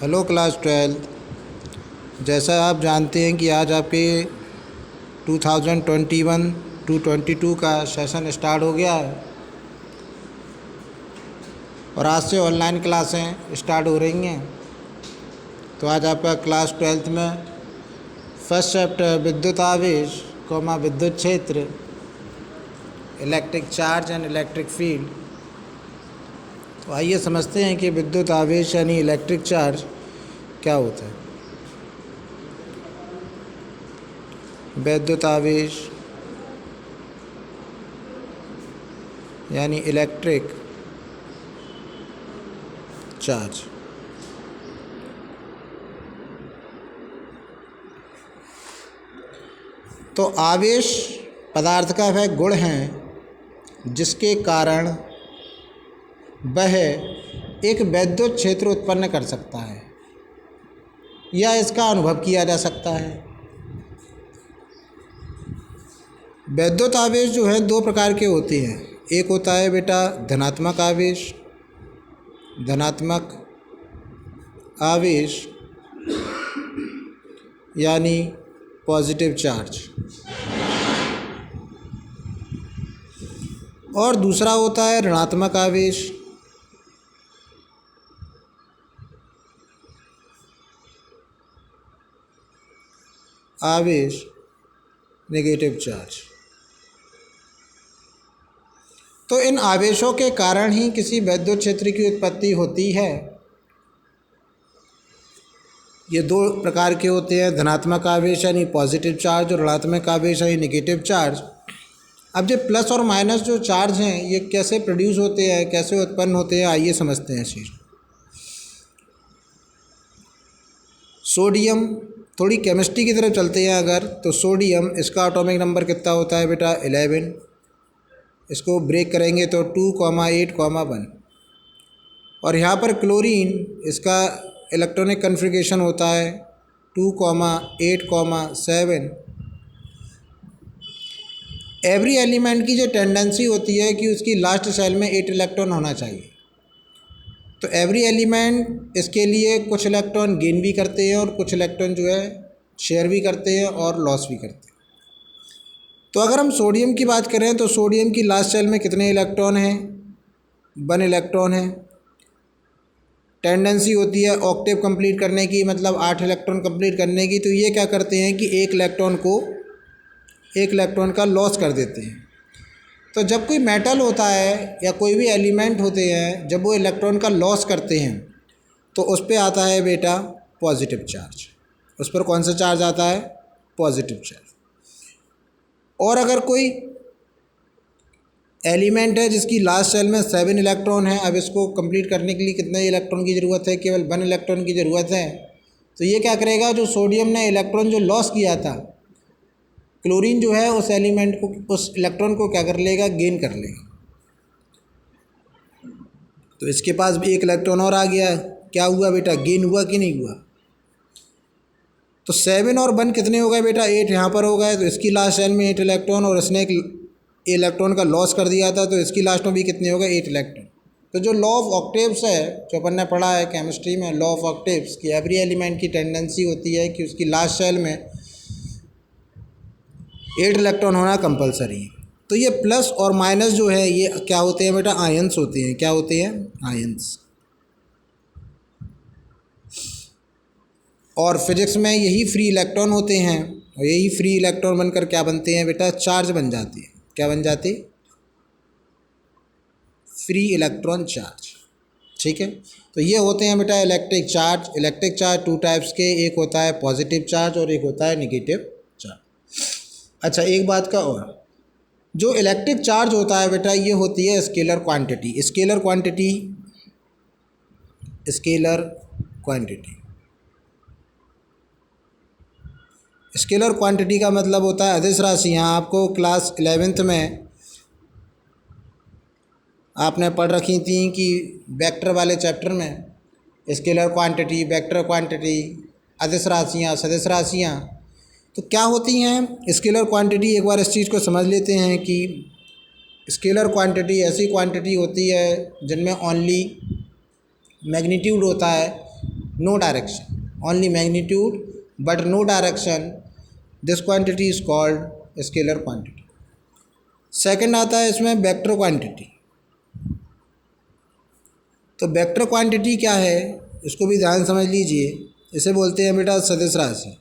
Hello class 12। जैसा आप जानते हैं कि आज आपके 2021 टू 22 का सेशन स्टार्ट हो गया है और आज से ऑनलाइन क्लासें स्टार्ट हो रही हैं। तो आज आपका क्लास 12th में फर्स्ट चैप्टर विद्युत आवेश विद्युत क्षेत्र, electric charge and electric field. तो आइए समझते हैं कि विद्युत आवेश यानी इलेक्ट्रिक चार्ज क्या होता है। विद्युत आवेश यानी इलेक्ट्रिक चार्ज। तो आवेश पदार्थ का वह गुण है जिसके कारण वह एक विद्युत क्षेत्र उत्पन्न कर सकता है या इसका अनुभव किया जा सकता है। विद्युत आवेश जो है दो प्रकार के होते हैं। एक होता है बेटा धनात्मक आवेश, धनात्मक आवेश यानी पॉजिटिव चार्ज, और दूसरा होता है ऋणात्मक आवेश नेगेटिव चार्ज। तो इन आवेशों के कारण ही किसी विद्युत क्षेत्र की उत्पत्ति होती है। ये दो प्रकार के होते हैं, धनात्मक आवेश यानी पॉजिटिव चार्ज और ऋणात्मक आवेश यानी नेगेटिव चार्ज। अब ये प्लस और माइनस जो चार्ज हैं ये कैसे प्रोड्यूस होते हैं, कैसे उत्पन्न होते हैं, आइए समझते हैं चीज़। सोडियम, थोड़ी केमिस्ट्री की तरफ चलते हैं अगर, तो सोडियम इसका एटॉमिक नंबर कितना होता है बेटा 11। इसको ब्रेक करेंगे तो 2,8,1। और यहाँ पर क्लोरीन, इसका इलेक्ट्रॉनिक कन्फिग्रेशन होता है 2,8,7। एवरी एलिमेंट की जो टेंडेंसी होती है कि उसकी लास्ट सेल में 8 इलेक्ट्रॉन होना चाहिए। तो एवरी एलिमेंट इसके लिए कुछ इलेक्ट्रॉन गेन भी करते हैं और कुछ इलेक्ट्रॉन जो है शेयर भी करते हैं और लॉस भी करते हैं। तो अगर हम सोडियम की बात करें तो सोडियम की लास्ट सेल में कितने इलेक्ट्रॉन हैं? 1 इलेक्ट्रॉन है। टेंडेंसी होती है ऑक्टेव कंप्लीट करने की, मतलब 8 इलेक्ट्रॉन कंप्लीट करने की। तो ये क्या करते हैं कि एक इलेक्ट्रॉन का लॉस कर देते हैं। तो जब कोई मेटल होता है या कोई भी एलिमेंट होते हैं, जब वो इलेक्ट्रॉन का लॉस करते हैं तो उस पर आता है बेटा पॉजिटिव चार्ज। उस पर कौन सा चार्ज आता है? Positive charge. और अगर कोई एलिमेंट है जिसकी लास्ट सेल में 7 इलेक्ट्रॉन है, अब इसको कंप्लीट करने के लिए कितने इलेक्ट्रॉन की ज़रूरत है? केवल 1 इलेक्ट्रॉन की ज़रूरत है। तो ये क्या करेगा, जो सोडियम ने इलेक्ट्रॉन जो लॉस किया था, क्लोरीन जो है उस एलिमेंट को, उस इलेक्ट्रॉन को क्या कर लेगा? गेन कर लेगा। तो इसके पास भी 1 इलेक्ट्रॉन और आ गया। क्या हुआ बेटा? गेन हुआ कि नहीं हुआ? तो 7 और 1 कितने हो गए बेटा? 8 यहाँ पर हो गए। तो इसकी लास्ट सेल में 8 इलेक्ट्रॉन और इसने एक इलेक्ट्रॉन का लॉस कर दिया था, तो इसकी लास्ट में भी कितने हो गए? 8 इलेक्ट्रॉन। तो जो लॉ ऑफ ऑक्टेव्स है, जो अपन ने पढ़ा है केमिस्ट्री में, लॉ ऑफ ऑक्टेव्स की एवरी एलिमेंट की टेंडेंसी होती है कि उसकी लास्ट सेल में 8 इलेक्ट्रॉन होना कंपलसरी है। तो ये प्लस और माइनस जो है ये क्या होते हैं बेटा? आयंस होते हैं। क्या होते हैं? आयंस। और फिजिक्स में यही फ्री इलेक्ट्रॉन होते हैं और यही फ्री इलेक्ट्रॉन बनकर क्या बनते हैं बेटा? चार्ज बन जाते हैं। क्या बन जाते? Free electron charge. ठीक है। तो ये होते हैं बेटा electric charge. Electric charge 2 types के, एक होता है पॉजिटिव चार्ज और एक होता है नेगेटिव चार्ज। अच्छा, एक बात का और, जो इलेक्ट्रिक चार्ज होता है बेटा ये होती है स्केलर क्वांटिटी। स्केलर क्वांटिटी का मतलब होता है अदिश राशियाँ। आपको क्लास 11th में आपने पढ़ रखी थी कि वेक्टर वाले चैप्टर में स्केलर क्वांटिटी, वेक्टर क्वांटिटी, अदिश राशियाँ, सदिश राशियाँ। तो क्या होती हैं स्केलर क्वांटिटी? एक बार इस चीज़ को समझ लेते हैं कि स्केलर क्वांटिटी ऐसी क्वांटिटी होती है जिनमें ओनली मैग्नीट्यूड होता है, no direction, only magnitude but no direction, this quantity is called scalar quantity. Second आता है इसमें वेक्टर क्वांटिटी। तो वेक्टर क्वांटिटी क्या है, इसको भी ध्यान समझ लीजिए। इसे बोलते हैं बेटा सदिश राशि।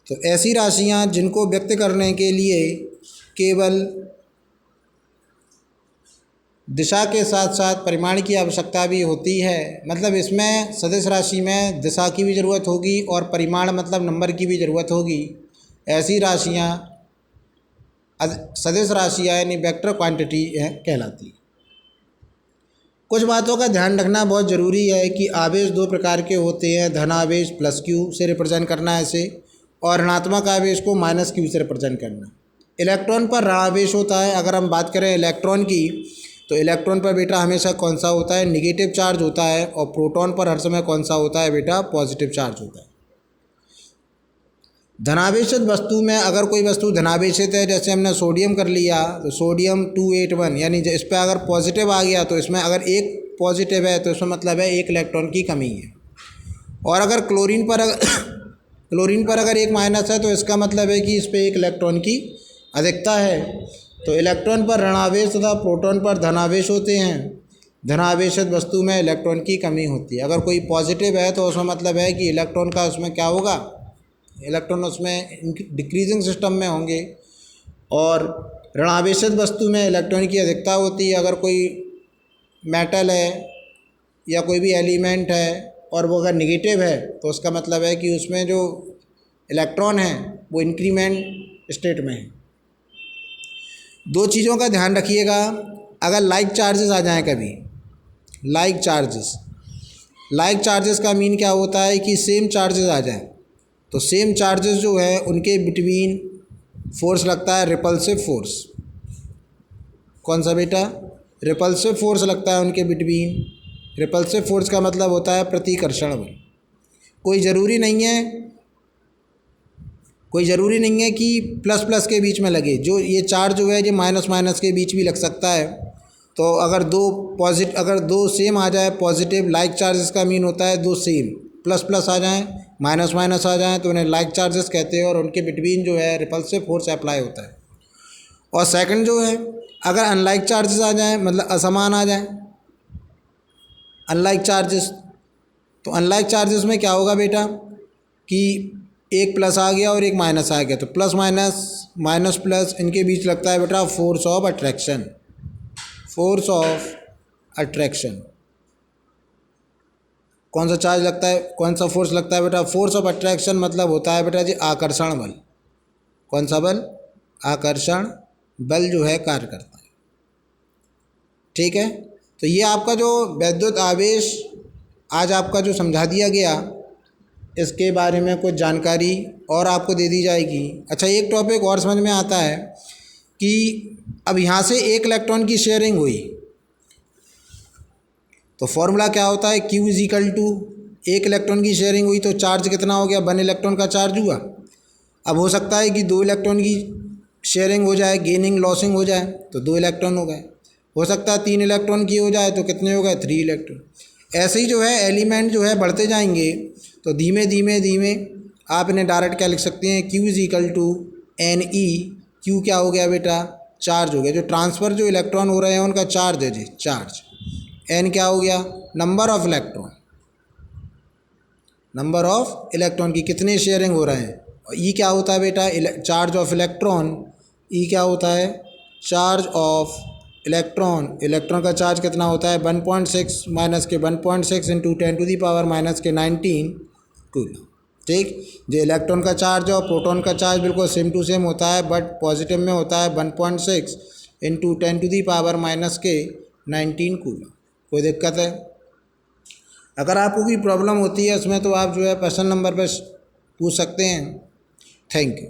तो ऐसी राशियाँ जिनको व्यक्त करने के लिए केवल दिशा के साथ साथ परिमाण की आवश्यकता भी होती है। मतलब इसमें सदिश राशि में दिशा की भी ज़रूरत होगी और परिमाण मतलब नंबर की भी ज़रूरत होगी। ऐसी राशियाँ सदिश राशियाँ यानी वेक्टर क्वांटिटी कहलाती। कुछ बातों का ध्यान रखना बहुत ज़रूरी है कि आवेश दो प्रकार के होते हैं, धन आवेश प्लस क्यू से रिप्रेजेंट करना है इसे, और ऋणात्मक आवेश को माइनस क्यू से रिप्रेजेंट करना। इलेक्ट्रॉन पर ऋण आवेश होता है। अगर हम बात करें इलेक्ट्रॉन की, तो इलेक्ट्रॉन पर बेटा हमेशा कौन सा होता है, निगेटिव चार्ज होता है, और प्रोटॉन पर हर समय कौन सा होता है बेटा, पॉजिटिव चार्ज होता है। धनावेशित वस्तु में अगर कोई वस्तु धनावेशित है, जैसे हमने सोडियम कर लिया, तो सोडियम 281, यानी इस पर अगर पॉजिटिव आ गया तो इसमें अगर एक पॉजिटिव है तो इसमें मतलब है एक इलेक्ट्रॉन की कमी है। और अगर क्लोरीन पर अगर एक माइनस है तो इसका मतलब है कि इस पर एक इलेक्ट्रॉन की अधिकता है। तो इलेक्ट्रॉन पर ऋणावेश तथा प्रोटॉन पर धनावेश होते हैं। धनावेशित वस्तु में इलेक्ट्रॉन की कमी होती है। अगर कोई पॉजिटिव है तो उसमें मतलब है कि इलेक्ट्रॉन का उसमें क्या होगा, इलेक्ट्रॉन उसमें डिक्रीजिंग सिस्टम में होंगे। और ऋणावेशित वस्तु में इलेक्ट्रॉन की अधिकता होती है। अगर कोई मेटल है या कोई भी एलिमेंट है और वो अगर निगेटिव है तो उसका मतलब है कि उसमें जो इलेक्ट्रॉन है वो इंक्रीमेंट स्टेट में है। दो चीज़ों का ध्यान रखिएगा। अगर लाइक चार्जेस आ जाएं कभी, लाइक चार्जेस का मीन क्या होता है कि सेम चार्जेस आ जाएं, तो सेम चार्जेस जो है उनके बिटवीन फोर्स लगता है रिपल्सिव फोर्स। कौन सा बेटा, रिपल्सिव फोर्स लगता है उनके बिटवीन। रिपल्सिव फोर्स का मतलब होता है प्रतिकर्षण बल। कोई ज़रूरी नहीं है कि प्लस प्लस के बीच में लगे। जो ये चार्ज जो है ये माइनस माइनस के बीच भी लग सकता है। तो अगर दो सेम आ जाए पॉजिटिव, लाइक चार्जेस का मीन होता है दो सेम, प्लस प्लस आ जाएं माइनस माइनस आ जाएं तो उन्हें लाइक चार्जेस कहते हैं, और उनके बिटवीन जो है रिपल्सिव फोर्स अप्लाई होता है। और सेकंड जो है, अगर अनलाइक चार्जेस आ जाएं मतलब असमान आ जाएं अनलाइक चार्जेस, तो अनलाइक चार्जेस में क्या होगा बेटा कि एक प्लस आ गया और एक माइनस आ गया, तो प्लस माइनस माइनस प्लस इनके बीच लगता है बेटा फोर्स ऑफ अट्रैक्शन। कौन सा चार्ज लगता है, कौन सा फोर्स लगता है बेटा, फोर्स ऑफ अट्रैक्शन मतलब होता है बेटा जी आकर्षण बल। कौन सा बल, आकर्षण बल जो है कार्य करता है। ठीक है, तो ये आपका जो वैद्युत आवेश आज आपका जो समझा दिया गया, इसके बारे में कुछ जानकारी और आपको दे दी जाएगी। अच्छा, एक टॉपिक और समझ में आता है कि अब यहाँ से एक इलेक्ट्रॉन की शेयरिंग हुई तो फॉर्मूला क्या होता है, Q इज इक्वल टू, एक इलेक्ट्रॉन की शेयरिंग हुई तो चार्ज कितना हो गया, 1 इलेक्ट्रॉन का चार्ज हुआ। अब हो सकता है कि 2 इलेक्ट्रॉन की शेयरिंग हो जाए, गेनिंग लॉसिंग हो जाए तो 2 इलेक्ट्रॉन हो गए। हो सकता है 3 इलेक्ट्रॉन की हो जाए तो कितने हो गए, 3 इलेक्ट्रॉन। ऐसे ही जो है एलिमेंट जो है बढ़ते जाएंगे, तो धीमे धीमे आप इन्हें डायरेक्ट क्या लिख सकते हैं, Q is equal to NE। Q क्या हो गया बेटा, चार्ज हो गया। जो ट्रांसफ़र जो इलेक्ट्रॉन हो रहे हैं उनका चार्ज है जी, चार्ज। N क्या हो गया, नंबर ऑफ इलेक्ट्रॉन की कितने शेयरिंग हो रहे हैं। और E क्या होता है बेटा, चार्ज ऑफ इलेक्ट्रॉन। E क्या होता है, चार्ज ऑफ इलेक्ट्रॉन का चार्ज कितना होता है, 1.6 माइनस के 1.6 इंटू 10⁻⁻⁻⁰ कूलम। ठीक, जो इलेक्ट्रॉन का चार्ज और प्रोटॉन का चार्ज बिल्कुल सेम टू सेम होता है, बट पॉजिटिव में होता है 1.6 इंटू 10⁻⁻⁻⁹ कूलम। कोई दिक्कत है, अगर आपको कोई प्रॉब्लम होती है इसमें तो आप जो है प्रश्न नंबर पर पूछ सकते हैं। Thank you.